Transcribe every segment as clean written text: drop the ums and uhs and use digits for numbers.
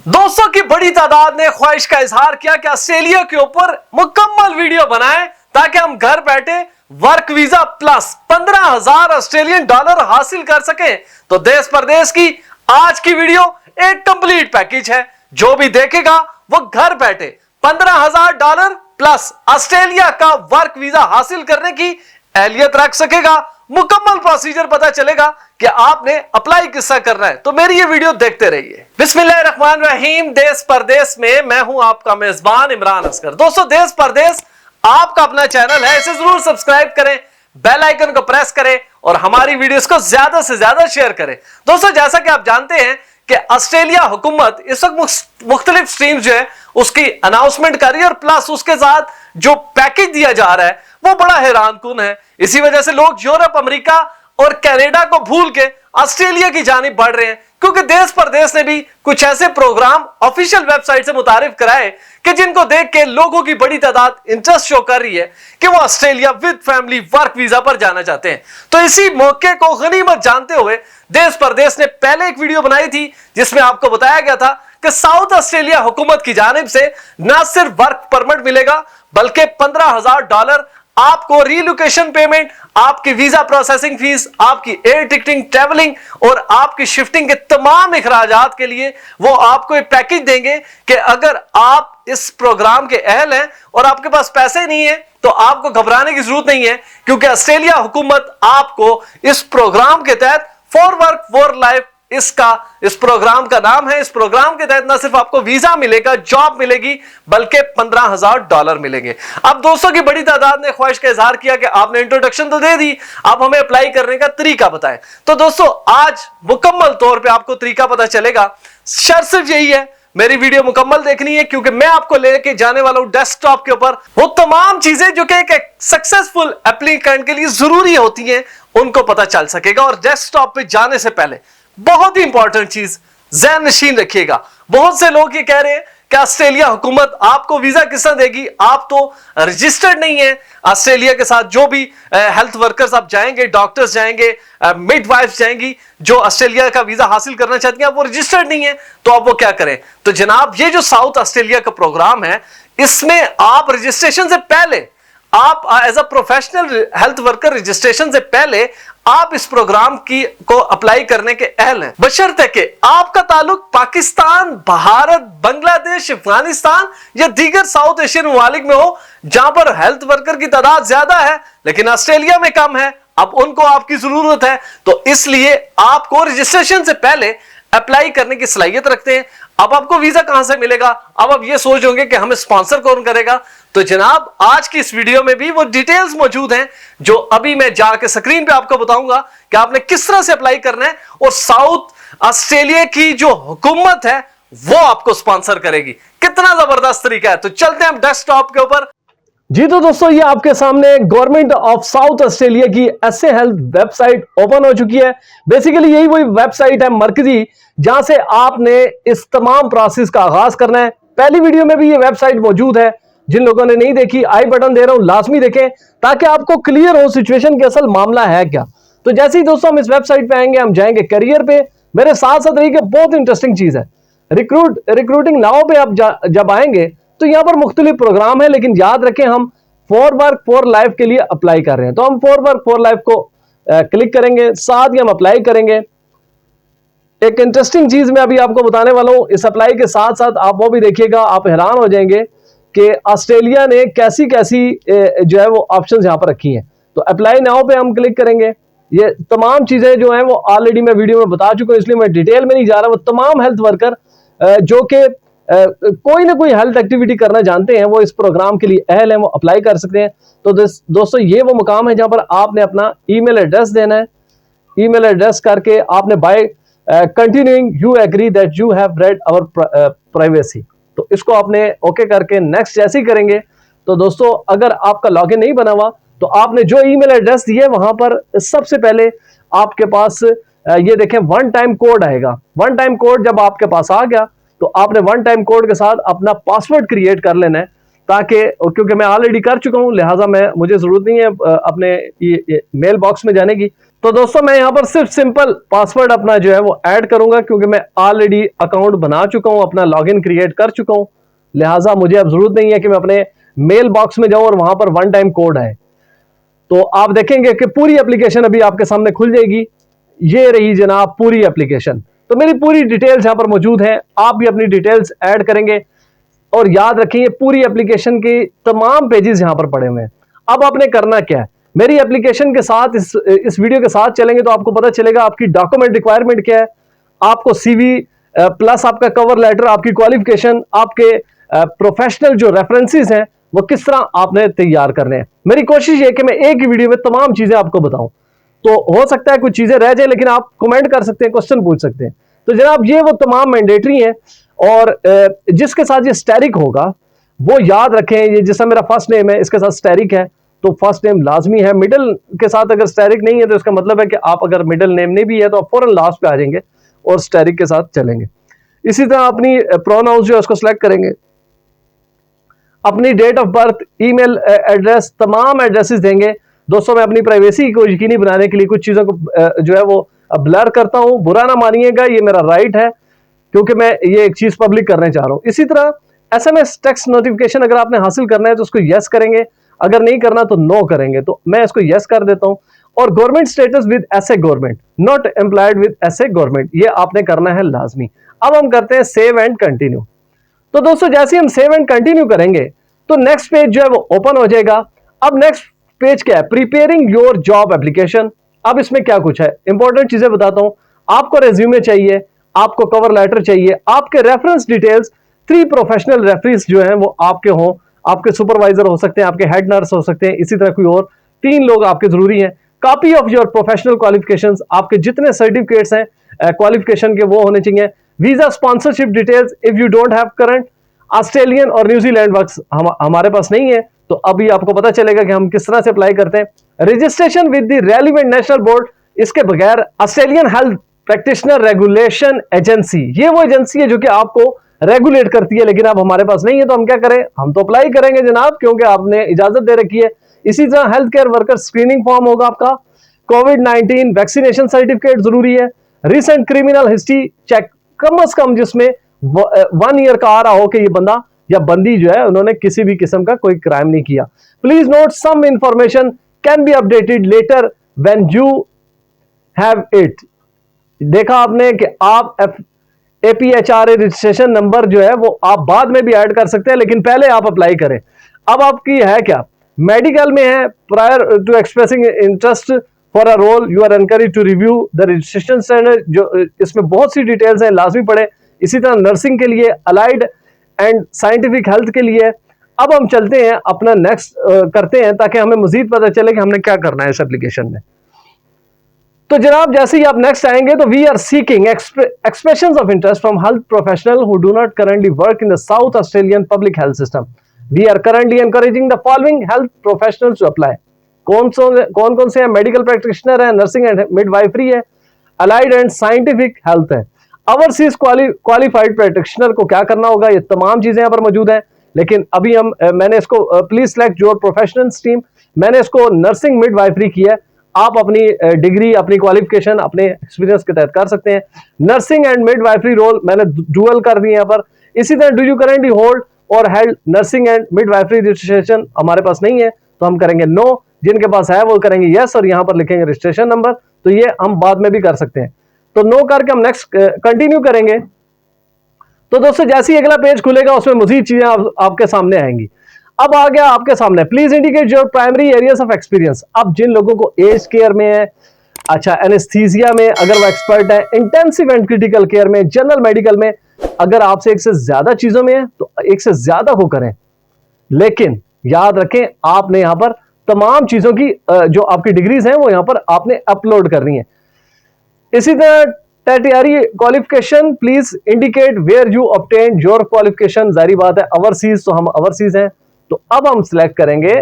दोस्तों की बड़ी तादाद ने ख्वाहिश का इजहार किया कि ऑस्ट्रेलिया के ऊपर मुकम्मल वीडियो बनाएं ताकि हम घर बैठे work visa plus 15,000 Australian dollar हासिल कर सकें। तो देश परदेश की आज की वीडियो एक कंप्लीट पैकेज है। जो भी देखेगा वो घर बैठे 15,000 डॉलर प्लस ऑस्ट्रेलिया का वर्क वीजा हासिल करने की अहलियत रख सकेगा। मुकम्मल प्रोसीजर पता चलेगा कि आपने अप्लाई किसका करना है। तो मेरी ये वीडियो देखते रहिए। बिस्मिल्लाहिर्रहमानिर्रहीम। देश परदेश में मैं हूं आपका मेजबान इमरान असगर। दोस्तों, देश परदेश आपका अपना चैनल है, इसे जरूर सब्सक्राइब करें, बेल आइकन को प्रेस करें और हमारी वीडियोस को ज्यादा से ज्यादा शेयर करें। दोस्तों, जैसा कि आप जानते हैं कि ऑस्ट्रेलिया हुकूमत इस वक्त मुख्तलिफ स्ट्रीम जो है उसकी अनाउंसमेंट कर रही है और प्लस उसके साथ जो पैकेज दिया जा रहा है वो बड़ा हैरानकुन है। इसी वजह से लोग यूरोप, अमेरिका और कनाडा को भूल के ऑस्ट्रेलिया की जानिब बढ़ रहे हैं, क्योंकि देश परदेश ने भी कुछ ऐसे प्रोग्राम ऑफिशियल वेबसाइट से मुतारिफ कराए कि जिनको देख के लोगों की बड़ी तादाद इंटरेस्ट शो कर रही है कि वो Australia with family work visa पर जाना चाहते हैं। तो इसी मौके को गनीमत जानते हुए देश परदेश ने पहले एक वीडियो बनाई थी जिसमें आपको बताया गया था कि साउथ ऑस्ट्रेलिया हुकूमत की जानिब से न सिर्फ वर्क परमिट मिलेगा बल्कि 15,000 डॉलर आपको रीलोकेशन पेमेंट, आपकी वीजा प्रोसेसिंग फीस, आपकी एयर टिकटिंग, ट्रेवलिंग और आपकी शिफ्टिंग के तमाम इखराजात के लिए वो आपको एक पैकेज देंगे कि अगर आप इस प्रोग्राम के अहल हैं और आपके पास पैसे नहीं है तो आपको घबराने की जरूरत नहीं है, क्योंकि ऑस्ट्रेलिया हुकूमत आपको इस प्रोग्राम के तहत फॉर वर्क फॉर लाइफ इस प्रोग्राम का नाम है। इस प्रोग्राम के तहत ना सिर्फ आपको वीजा मिलेगा, जॉब मिलेगी, बल्कि 15,000 डॉलर मिलेंगे। अब दोस्तों की बड़ी तादाद ने ख्वाहिश का इजहार किया कि आपने इंट्रोडक्शन तो दे दी, अब हमें अप्लाई करने का तरीका बताएं। तो दोस्तों, आज मुकम्मल तौर पे आपको तरीका पता चलेगा। शर्त सिर्फ यही है, मेरी वीडियो मुकम्मल देखनी है, क्योंकि मैं आपको लेके जाने वाला हूं डेस्कटॉप के ऊपर वो तमाम चीजें जो कि एक सक्सेसफुल एप्लीकेंट के लिए जरूरी होती हैं, उनको पता चल सकेगा। और डेस्कटॉप पे जाने से पहले बहुत ही इंपॉर्टेंट चीज ज़हन नशीन रखिएगा। बहुत से लोग ये कह रहे हैं कि ऑस्ट्रेलिया हुकूमत आपको वीजा किस तरह देगी, आप तो रजिस्टर्ड नहीं है ऑस्ट्रेलिया के साथ। जो भी हेल्थ वर्कर्स आप जाएंगे, डॉक्टर्स जाएंगे, मिडवाइफ्स जाएंगी जो ऑस्ट्रेलिया का वीजा हासिल करना चाहती हैं, वो रजिस्टर्ड नहीं है, तो आप वो क्या करें। तो जनाब, ये जो साउथ ऑस्ट्रेलिया का प्रोग्राम है, इसमें आप रजिस्ट्रेशन से पहले, आप as a professional health worker registration से पहले आप इस प्रोग्राम को अप्लाई करने के अहल हैं, बशर्ते कि आपका ताल्लुक पाकिस्तान, भारत, बांग्लादेश, अफगानिस्तान या दीगर साउथ एशियन ममालिक में हो जहां पर हेल्थ वर्कर की तादाद ज्यादा है लेकिन ऑस्ट्रेलिया में कम है। अब उनको आपकी जरूरत है, तो इसलिए आपको रजिस्ट्रेशन से पहले अप्लाई करने की सलाहियत रखते हैं। अब आपको वीजा कहां से मिलेगा? अब आप ये सोच होंगे कि हमें स्पॉन्सर कौन करेगा। तो जनाब, आज की इस वीडियो में भी वो डिटेल्स मौजूद हैं जो अभी मैं जाके स्क्रीन पे आपको बताऊंगा कि आपने किस तरह से अप्लाई करना है, और साउथ ऑस्ट्रेलिया की जो हुकूमत है वो आपको स्पॉन्सर करेगी। कितना जबरदस्त तरीका है। तो चलते हैं हम डेस्कटॉप के ऊपर। जी तो दोस्तों, ये आपके सामने गवर्नमेंट ऑफ साउथ ऑस्ट्रेलिया की एसए हेल्थ वेबसाइट ओपन हो चुकी है। बेसिकली यही वही वेबसाइट है मरकजी, जहां से आपने इस तमाम प्रोसेस का आगाज करना है। पहली वीडियो में भी ये वेबसाइट मौजूद है, जिन लोगों ने नहीं देखी आई बटन दे रहा हूं, लाजमी देखें ताकि आपको क्लियर हो सिचुएशन के असल मामला है क्या। तो जैसे ही दोस्तों हम इस वेबसाइट पे आएंगे, हम जाएंगे करियर पे। मेरे साथ साथ रहिए, बहुत इंटरेस्टिंग चीज है रिक्रूटिंग नाउ पे आप जब आएंगे तो यहाँ पर मुख्तलिफ प्रोग्राम है, लेकिन याद रखें हम फॉर वर्क फॉर लाइफ के लिए अप्लाई कर रहे हैं। तो हम फॉर वर्क फॉर लाइफ को क्लिक करेंगे, साथ ही हम अप्लाई करेंगे। एक इंटरेस्टिंग चीज मैं अभी आपको बताने वाला हूं, इस अप्लाई के साथ साथ आप वो भी देखिएगा, आप हैरान हो जाएंगे कि ऑस्ट्रेलिया ने कैसी कैसी जो है वो ऑप्शंस यहाँ पर रखी हैं। तो अप्लाई नाउ पे हम क्लिक करेंगे। ये तमाम चीजें जो हैं वो ऑलरेडी मैं वीडियो में बता चुका हूं, इसलिए मैं डिटेल में नहीं जा रहा। वो तमाम हेल्थ वर्कर जो कि कोई ना कोई हेल्थ एक्टिविटी करना जानते हैं, वो इस प्रोग्राम के लिए अहल हैं, वो अप्लाई कर सकते हैं। तो दोस्तों, ये वो मुकाम है जहां पर आपने अपना ईमेल एड्रेस देना है। ईमेल एड्रेस करके आपने by continuing you agree that you have read our privacy, तो इसको आपने ओके करके नेक्स्ट जैसे ही करेंगे। तो दोस्तों, अगर आपका लॉगिन नहीं बना हुआ तो आपने जो ईमेल एड्रेस दिए वहां पर सबसे पहले आपके पास ये देखें वन टाइम कोड आएगा। वन टाइम कोड जब आपके पास आ गया तो आपने वन टाइम कोड के साथ अपना पासवर्ड क्रिएट कर लेना है, ताकि, क्योंकि मैं ऑलरेडी कर चुका हूं लिहाजा मुझे जरूरत नहीं है अपने मेल बॉक्स में जाने की। तो दोस्तों मैं यहां पर सिर्फ सिंपल पासवर्ड अपना जो है वो ऐड करूंगा, क्योंकि मैं ऑलरेडी अकाउंट बना चुका हूं, अपना लॉगिन क्रिएट कर चुका हूं। लिहाजा मुझे अब जरूरत नहीं है कि मैं अपने मेल बॉक्स में जाऊं और वहां पर वन टाइम कोड आए। तो आप देखेंगे कि पूरी एप्लीकेशन अभी आपके सामने खुल जाएगी। ये रही जनाब पूरी एप्लीकेशन। तो मेरी पूरी डिटेल्स यहां पर मौजूद हैं, आप भी अपनी डिटेल्स ऐड करेंगे। और याद रखिए पूरी एप्लीकेशन के तमाम पेजेस यहां पर पड़े हुए हैं। अब आपने करना क्या है, मेरी एप्लीकेशन के साथ इस वीडियो के साथ चलेंगे तो आपको पता चलेगा आपकी डॉक्यूमेंट रिक्वायरमेंट क्या है। आपको सीवी प्लस आपका कवर लेटर, आपकी क्वालिफिकेशन, आपके प्रोफेशनल जो रेफरेंसेस हैं वो किस तरह आपने तैयार करने हैं। मेरी कोशिश है कि मैं एक ही वीडियो में तमाम चीजें आपको बताऊं। तो हो सकता है कुछ चीजें रह जाए, लेकिन आप कमेंट कर सकते हैं, क्वेश्चन पूछ सकते हैं। तो जनाब ये वो तमाम मैंडेटरी हैं, और जिसके साथ ये स्टैरिक होगा वो याद रखें। ये जैसा मेरा फर्स्ट नेम है इसके साथ स्टैरिक है तो फर्स्ट नेम लाजमी है। मिडिल के साथ अगर स्टैरिक नहीं है तो इसका मतलब है कि आप अगर मिडिल नेम नहीं भी है तो आप फौरन लास्ट पे आ जाएंगे और स्टैरिक के साथ चलेंगे। इसी तरह अपनी प्रोनाउंस जो है उसको सिलेक्ट करेंगे, अपनी date of birth, email address, तमाम एड्रेसेस देंगे। दोस्तों मैं अपनी प्राइवेसी को यकीनी बनाने के लिए कुछ चीज़ों को जो है वो ब्लर करता हूं, बुरा ना मानिएगा, ये मेरा राइट है क्योंकि मैं ये एक चीज़ पब्लिक करने चाह रहा हूं। इसी तरह SMS टेक्स्ट नोटिफिकेशन अगर आपने हासिल करना है तो उसको यस करेंगे, अगर नहीं करना तो नो करेंगे। तो मैं इसको यस कर देता हूं। और government status with SA government, not employed with SA government, ये आपने करना है लाजमी। अब हम करते हैं सेव एंड कंटिन्यू। तो दोस्तों जैसे हम सेव एंड कंटिन्यू करेंगे तो नेक्स्ट पेज जो है वो ओपन हो जाएगा। अब नेक्स्ट पेज क्या है, प्रिपेयरिंग योर जॉब एप्लीकेशन। अब इसमें क्या कुछ है, इंपॉर्टेंट चीजें बताता हूं। आपको रेज्यूमे चाहिए, आपको कवर लेटर चाहिए, आपके रेफरेंस डिटेल्स, 3 प्रोफेशनल रेफरेंस जो हैं वो आपके हों, आपके सुपरवाइजर हो सकते हैं, आपके हेड नर्स हो सकते हैं, इसी तरह कोई और 3 लोग आपके जरूरी हैं। Copy of your professional qualifications, आपके जितने सर्टिफिकेट्स हैं क्वालिफिकेशन के वो होने चाहिए। Visa sponsorship details if you don't have current. Australian और न्यूजीलैंड वर्क्स हमारे पास नहीं है, तो अभी आपको पता चलेगा कि हम किस तरह से अप्लाई करते हैं। Registration with the relevant national board, इसके बगैर Australian health practitioner regulation agency, ये वो एजेंसी है जो कि आपको रेगुलेट करती है, लेकिन अब हमारे पास नहीं है तो हम क्या करें, हम तो अप्लाई करेंगे जनाब, क्योंकि आपने इजाजत दे रखी है। इसी तरह health care worker screening form होगा आपका, कोविड-19 वैक्सीनेशन सर्टिफिकेट जरूरी है, रिसेंट क्रिमिनल हिस्ट्री चेक, कम से कम जिसमें 1 ईयर का आ रहा हो कि ये बंदा या बंदी जो है उन्होंने किसी भी किस्म का कोई क्राइम नहीं किया। Please note some information can be updated later when you have it. देखा आपने कि आप APHRA रजिस्ट्रेशन नंबर जो है वो आप बाद में भी ऐड कर सकते हैं, लेकिन पहले आप अप्लाई करें। अब आपकी है क्या, मेडिकल में है, prior to expressing interest for a role you are encourage to review the registration standard, जो इसमें बहुत सी डिटेल्स हैं, लाजमी पढ़े। इसी तरह नर्सिंग के लिए, अलाइड एंड साइंटिफिक हेल्थ के लिए। अब हम चलते हैं अपना नेक्स्ट करते हैं ताकि हमें मजीद पता चले कि हमने क्या करना है इस एप्लीकेशन में। तो जनाब जैसे ही आप नेक्स्ट आएंगे तो we are seeking expressions of interest from health professional who do not currently work in the South Australian public health system. We are currently encouraging the following health professionals to apply. कौन कौन से हैं, medical practitioner है, nursing and midwifery है, allied and scientific health है। Overseas qualified practitioner को क्या करना होगा, ये तमाम चीजें यहाँ पर मौजूद हैं, लेकिन अभी मैंने इसको please select your professional stream, मैंने इसको नर्सिंग मिडवाइफरी किया है। आप अपनी डिग्री, अपनी क्वालिफिकेशन, अपने एक्सपीरियंस के तहत कर सकते हैं। नर्सिंग एंड मिडवाइफरी रोल मैंने डुअल कर दी यहाँ पर। इसी तरह डू यू करेंटली होल्ड और held nursing and midwifery registration, हमारे पास नहीं है तो हम करेंगे नो, जिनके पास है वो करेंगे यस और यहाँ पर लिखेंगे रजिस्ट्रेशन नंबर, तो ये हम बाद में भी कर सकते हैं। तो नो करके हम नेक्स्ट कंटिन्यू करेंगे। तो दोस्तों जैसे ही अगला पेज खुलेगा उसमें मजीद चीजें आपके सामने आएंगी। अब आ गया आपके सामने, please indicate your primary areas of experience. अब जिन लोगों को एज केयर में है, अच्छा एनेस्थीसिया में अगर वो एक्सपर्ट है, इंटेंसिव एंड क्रिटिकल केयर में, जनरल मेडिकल में, अगर आपसे एक से ज्यादा चीजों में है तो एक से ज्यादा को करें, लेकिन याद रखें आपने यहां पर तमाम चीजों की जो आपकी डिग्रीज हैं वो यहां पर आपने अपलोड करनी है। इसी तरह tertiary qualification, please indicate where you obtain your qualification. जारी बात है ओवरसीज, तो हम ओवरसीज हैं, तो अब हम सिलेक्ट करेंगे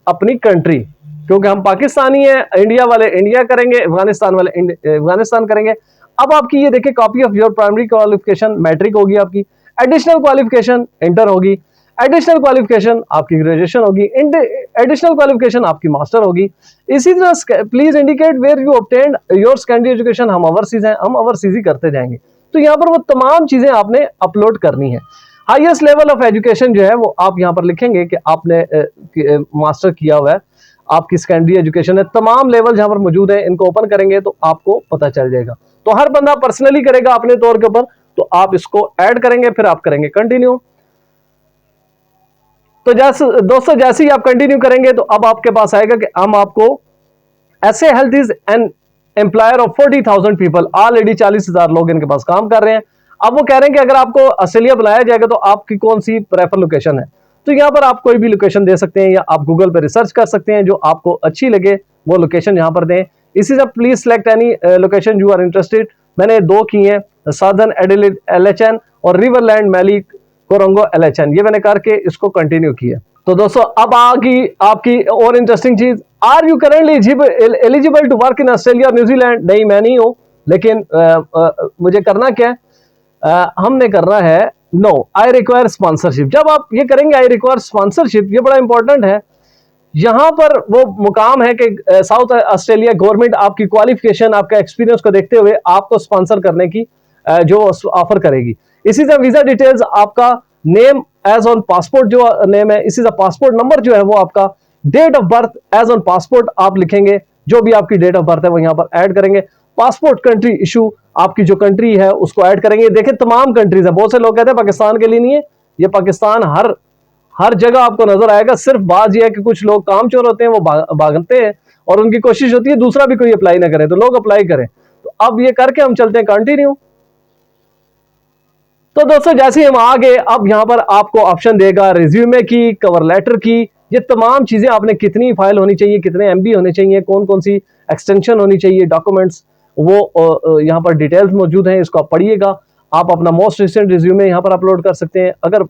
अपनी कंट्री, क्योंकि हम पाकिस्तानी हैं। इंडिया वाले इंडिया करेंगे, अफगानिस्तान वाले अफगानिस्तान करेंगे। अब आपकी ये देखिए copy of your primary qualification matric होगी आपकी, एडिशनल क्वालिफिकेशन इंटर होगी, एडिशनल क्वालिफिकेशन आपकी ग्रेजुएशन होगी, एडिशनल क्वालिफिकेशन आपकी मास्टर होगी। इसी तरह please indicate where you obtained your secondary education, हम ओवरसीज हैं, हम ओवरसीज ही करते जाएंगे। तो यहाँ पर वो तमाम चीजें आपने अपलोड करनी है। हाईएस्ट लेवल ऑफ एजुकेशन जो है वो आप यहाँ पर लिखेंगे कि आपने मास्टर किया हुआ है, आपकी सेकेंडरी एजुकेशन है, तमाम लेवल यहाँ पर मौजूद है। इनको ओपन करेंगे तो आपको पता चल जाएगा। तो हर बंदा पर्सनली करेगा अपने तौर के ऊपर, तो आप इसको ऐड करेंगे, फिर आप करेंगे कंटिन्यू। तो दोस्तों जैसे ही आप कंटिन्यू करेंगे तो अब आपके पास आएगा कि हम आपको ऐसे health is an employer of 40,000 people, already 40,000 लोग इनके पास काम कर रहे हैं। अब वो कह रहे हैं कि अगर आपको ऑस्ट्रेलिया बुलाया जाएगा तो आपकी कौन सी प्रेफर लोकेशन है। तो यहां पर आप कोई भी लोकेशन दे सकते हैं या आप गूगल पर रिसर्च कर सकते हैं, जो आपको अच्छी लगे वो लोकेशन यहां पर दें। इसी से please select any location you are interested. मैंने 2 की हैं, सदर्न एडिलेड LHN और रिवरलैंड मैली कोरंगो LHN, ये मैंने करके इसको कंटिन्यू किया। तो दोस्तों अब आगे आपकी और इंटरेस्टिंग चीज, are you currently eligible to work in Australia और न्यूजीलैंड। नहीं, मैं नहीं हूं, लेकिन मुझे करना क्या है, हमने करना है नो आई रिक्वायर स्पॉन्सरशिप। जब आप ये करेंगे आई रिक्वायर स्पॉन्सरशिप, ये बड़ा इंपॉर्टेंट है। यहां पर वो मुकाम है कि साउथ ऑस्ट्रेलिया गवर्नमेंट आपकी क्वालिफिकेशन, आपका एक्सपीरियंस को देखते हुए आपको स्पॉन्सर करने की जो ऑफर करेगी। इसी तरह वीजा डिटेल्स, आपका नेम एज ऑन पासपोर्ट जो नेम है, इसी तरह पासपोर्ट नंबर जो है वो आपका, date of birth as on passport आप लिखेंगे, जो भी आपकी डेट ऑफ बर्थ है वो यहां पर ऐड करेंगे। पासपोर्ट कंट्री इशू, आपकी जो कंट्री है उसको ऐड करेंगे। देखें तमाम कंट्रीज है, बहुत से लोग कहते हैं पाकिस्तान के लिए नहीं है, ये पाकिस्तान हर जगह आपको नजर आएगा। सिर्फ बात यह है कि कुछ लोग कामचोर होते हैं, वो भागते हैं और उनकी कोशिश होती है दूसरा भी कोई अप्लाई ना करे, तो लोग अप्लाई करें। तो अब ये करके हम चलते हैं कंटिन्यू। तो दोस्तों जैसे हम आ गए, अब यहां पर आपको ऑप्शन देगा रिज्यूमे की, कवर लेटर की, ये तमाम चीजें आपने कितनी फाइल होनी चाहिए, कितने MB होने चाहिए, कौन कौन सी एक्सटेंशन होनी चाहिए, डॉक्यूमेंट्स, वो यहाँ पर डिटेल्स मौजूद हैं, इसको आप पढ़िएगा। आप अपना मोस्ट रिसेंट रिज्यूमे यहाँ पर अपलोड कर सकते हैं, अगर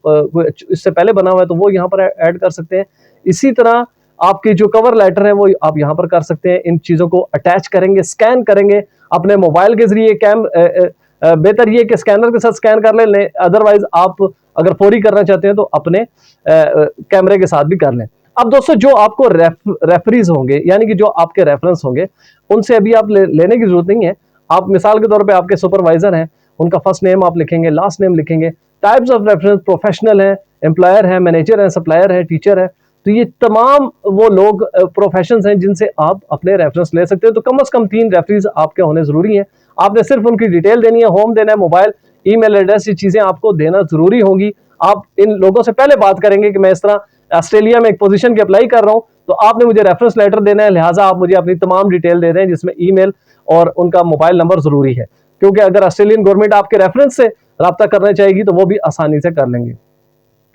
इससे पहले बना हुआ है तो वो यहाँ पर ऐड कर सकते हैं। इसी तरह आपकी जो कवर लेटर है वो आप यहाँ पर कर सकते हैं। इन चीज़ों को अटैच करेंगे, स्कैन करेंगे अपने मोबाइल के जरिए। बेहतर ये कि स्कैनर के साथ स्कैन कर लें, अदरवाइज आप अगर फौरी करना चाहते हैं तो अपने कैमरे के साथ भी कर लें। अब दोस्तों जो आपको रेफरीज होंगे, यानी कि जो आपके रेफरेंस होंगे, उनसे अभी आप लेने की जरूरत नहीं है। आप मिसाल के तौर पे आपके सुपरवाइजर हैं, उनका फर्स्ट नेम आप लिखेंगे, लास्ट नेम लिखेंगे। टाइप्स ऑफ रेफरेंस, प्रोफेशनल है, एम्प्लॉयर है, मैनेजर है, सप्लायर है, टीचर है। तो ये तमाम वो लोग प्रोफेशंस हैं जिनसे आप अपने रेफरेंस ले सकते हैं। तो कम से कम 3 रेफरीज आपके होने जरूरी हैं। आपने सिर्फ उनकी डिटेल देनी है, होम देना है, मोबाइल, ईमेल एड्रेस, ये चीजें आपको देना जरूरी होंगी। आप इन लोगों से पहले बात करेंगे कि मैं इस तरह ऑस्ट्रेलिया में एक पोजीशन की अप्लाई कर रहा हूं, तो आपने मुझे रेफरेंस लेटर देना है, लिहाजा आप मुझे अपनी तमाम डिटेल दे दें, जिसमें ईमेल और उनका मोबाइल नंबर जरूरी है, क्योंकि अगर ऑस्ट्रेलियन गवर्नमेंट आपके रेफरेंस से रब्ता करना चाहेगी तो वो भी आसानी से कर लेंगे।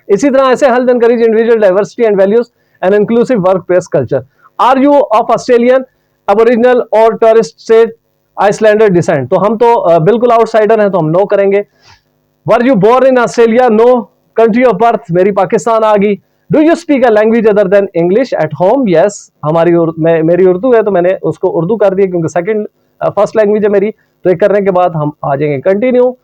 इसी तरह ऐसे health encourage individual diversity and values and inclusive workplace culture. Are you of Australian, Aboriginal और टूरिस्ट स्टेट, आइसलैंडर डिसेंट। तो हम तो बिल्कुल आउटसाइडर हैं, तो हम नो करेंगे। Were you born in Australia, no. Country of birth, मेरी पाकिस्तान आ गई। Do you speak a language other than English at home, yes. मेरी उर्दू है तो मैंने उसको उर्दू कर दी, क्योंकि फर्स्ट लैंग्वेज है मेरी। तो ये करने के बाद हम आ जाएंगे कंटिन्यू।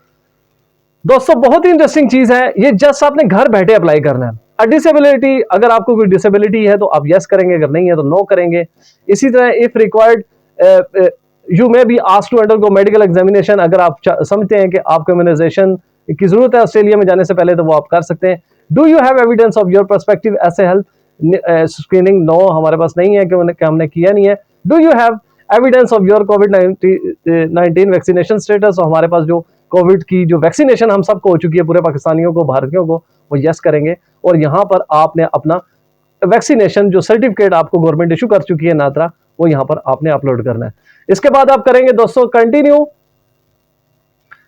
दोस्तों बहुत ही इंटरेस्टिंग चीज है ये, जस्ट आपने घर बैठे अप्लाई करना है। डिसेबिलिटी, अगर आपको कोई डिसेबिलिटी है तो आप यस करेंगे, अगर नहीं है तो नो करेंगे। इसी तरह if required you may be asked to undergo medical examination, अगर आप समझते हैं कि आपको इम्यूनाइजेशन की जरूरत है ऑस्ट्रेलिया में जाने से पहले, तो वो आप कर सकते हैं। Do you have evidence of your perspective ऐसे हेल्थ स्क्रीनिंग, नो, हमारे पास नहीं है कि हमने किया नहीं है। Do you have evidence of your covid vaccination status, हमारे पास जो कोविड की जो वैक्सीनेशन हम सबको हो चुकी है, पूरे पाकिस्तानियों को, भारतीयों को, वो यस करेंगे। और यहाँ पर आपने अपना वैक्सीनेशन जो सर्टिफिकेट आपको गवर्नमेंट इशू कर चुकी है नात्रा, वो यहाँ पर आपने अपलोड करना है। इसके बाद आप करेंगे दोस्तों कंटिन्यू।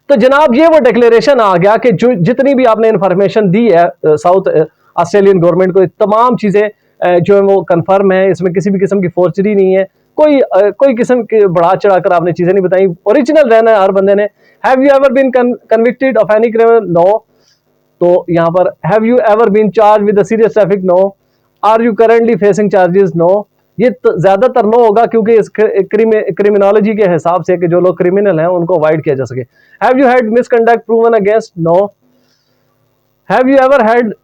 तो जनाब ये वो डिक्लेरेशन आ गया कि जो जितनी भी आपने इंफॉर्मेशन दी है साउथ ऑस्ट्रेलियन गवर्नमेंट को, तमाम चीजें जो है वो कंफर्म है, इसमें किसी भी किस्म की फोर्जरी नहीं है, कोई किस्म की बढ़ा चढ़ाकर आपने चीजें नहीं बताई, ओरिजिनल रहना है हर बंदे ने। Have you ever been convicted of any criminal, no. तो यहाँ पर have you ever been charge with serious traffic, no. Are you currently facing charges, no. ये ज्यादातर नो होगा, क्योंकि इस क्रिमिनोलॉजी के हिसाब से कि जो लोग क्रिमिनल हैं उनको अवॉइड किया जा सके। Have you had misconduct proven against, no. Have you ever had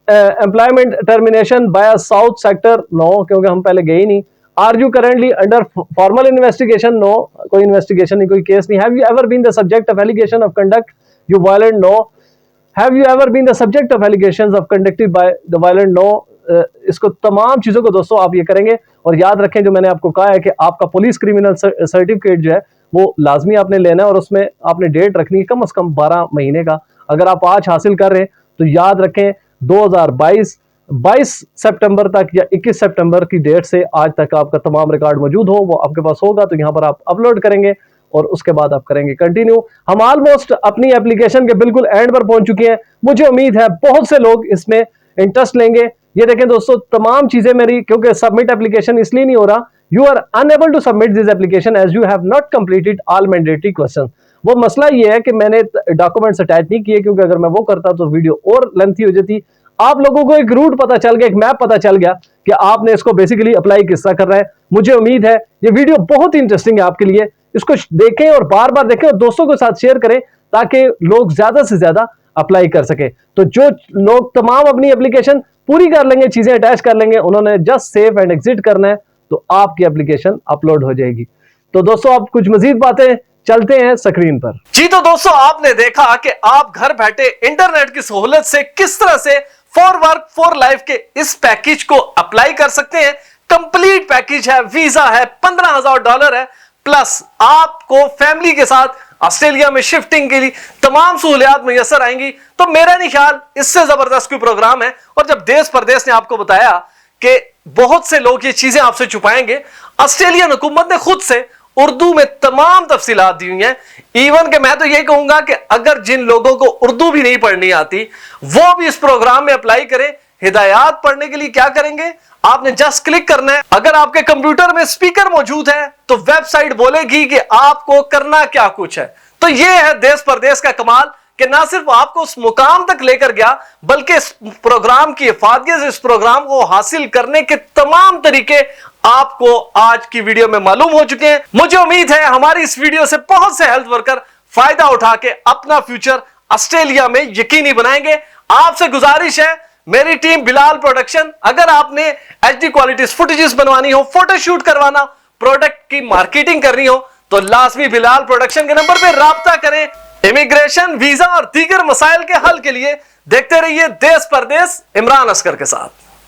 employment termination by South sector, no, क्योंकि हम पहले गए ही नहीं। Are you currently under formal investigation, no, कोई इन्वेस्टिगेशन नहीं, कोई केस नहीं। Have you ever been the subject of allegation of conduct you violent, no. Have you ever been the subject of allegations of conducted by the violent, no. इसको तमाम चीजों को दोस्तों आप ये करेंगे। और याद रखें जो मैंने आपको कहा है कि आपका पुलिस क्रिमिनल सर्टिफिकेट जो है वो लाजमी आपने लेना है, और उसमें आपने डेट रखनी है कम से कम 12 महीने का। अगर आप आज हासिल कर रहे हैं तो याद रखें 2022 सितंबर तक या 21 सितंबर की डेट से आज तक आपका तमाम रिकॉर्ड मौजूद हो, वो आपके पास होगा, तो यहां पर आप अपलोड करेंगे और उसके बाद आप करेंगे कंटिन्यू। हम ऑलमोस्ट अपनी एप्लीकेशन के बिल्कुल एंड पर पहुंच चुके हैं। मुझे उम्मीद है बहुत से लोग इसमें इंटरेस्ट लेंगे। ये देखें दोस्तों, तमाम चीजें मेरी, क्योंकि सबमिट एप्लीकेशन इसलिए नहीं हो रहा, you are unable to submit this application as you have not completed all mandatory question. वो मसला ये है कि मैंने डॉक्यूमेंट्स अटैच नहीं किए, क्योंकि अगर मैं वो करता तो वीडियो और लेंथी हो जाती। आप लोगों को एक रूट पता चल गया, एक मैप पता चल गया कि आपने इसको बेसिकली अप्लाई किस तरह करना है। मुझे उम्मीद है ये वीडियो बहुत ही इंटरेस्टिंग है आपके लिए। इसको देखें और बार बार देखें और दोस्तों के साथ शेयर करें ताकि लोग ज्यादा से ज्यादा अप्लाई कर सके। तो जो लोग तमाम अपनी एप्लीकेशन पूरी कर लेंगे, चीजें अटैच कर लेंगे, उन्होंने जस्ट सेव एंड एग्जिट करना है, तो आपकी एप्लीकेशन अपलोड हो जाएगी। तो दोस्तों आप कुछ मजीद बातें चलते हैं स्क्रीन पर। जी तो दोस्तों आपने देखा कि आप घर बैठे इंटरनेट की सहूलत से किस तरह से फॉर वर्क फॉर लाइफ के इस पैकेज को अप्लाई कर सकते हैं। कंप्लीट पैकेज है, वीजा है, $15,000 है, प्लस आपको फैमिली के साथ ऑस्ट्रेलिया में शिफ्टिंग के लिए तमाम सहूलियात मुयसर आएंगी। तो मेरा नहीं ख्याल इससे जबरदस्त कोई प्रोग्राम है। और जब देश परदेश ने आपको बताया कि बहुत से लोग ये चीजें आपसे छुपाएंगे, ऑस्ट्रेलियन हुकूमत ने खुद से उर्दू में तमाम तफसीलात दी हुई हैं। इवन के मैं तो यही कहूंगा कि अगर जिन लोगों को उर्दू भी नहीं पढ़नी आती वो भी इस प्रोग्राम में अप्लाई करें। हिदायत पढ़ने के लिए क्या करेंगे, आपने जस्ट क्लिक करना है। अगर आपके कंप्यूटर में स्पीकर मौजूद है तो वेबसाइट बोलेगी कि आपको करना क्या कुछ है। तो यह है देश परदेश का कमाल कि ना सिर्फ आपको उस मुकाम तक लेकर गया, बल्कि इस प्रोग्राम की इफादत से इस प्रोग्राम को हासिल करने के तमाम तरीके आपको आज की वीडियो में मालूम हो चुके हैं। मुझे उम्मीद है हमारी इस वीडियो से बहुत से हेल्थ वर्कर फायदा उठा के अपना फ्यूचर ऑस्ट्रेलिया में यकीनी बनाएंगे। आपसे गुजारिश है, मेरी टीम बिलाल प्रोडक्शन, अगर आपने एचडी क्वालिटी फुटेजेस बनवानी हो, फोटोशूट करवाना, प्रोडक्ट की मार्केटिंग करनी हो, तो लाजमी बिलाल प्रोडक्शन के नंबर पर राब्ता करें। इमिग्रेशन, वीजा और दीगर मसाइल के हल के लिए देखते रहिए देश परदेश इमरान असगर के साथ।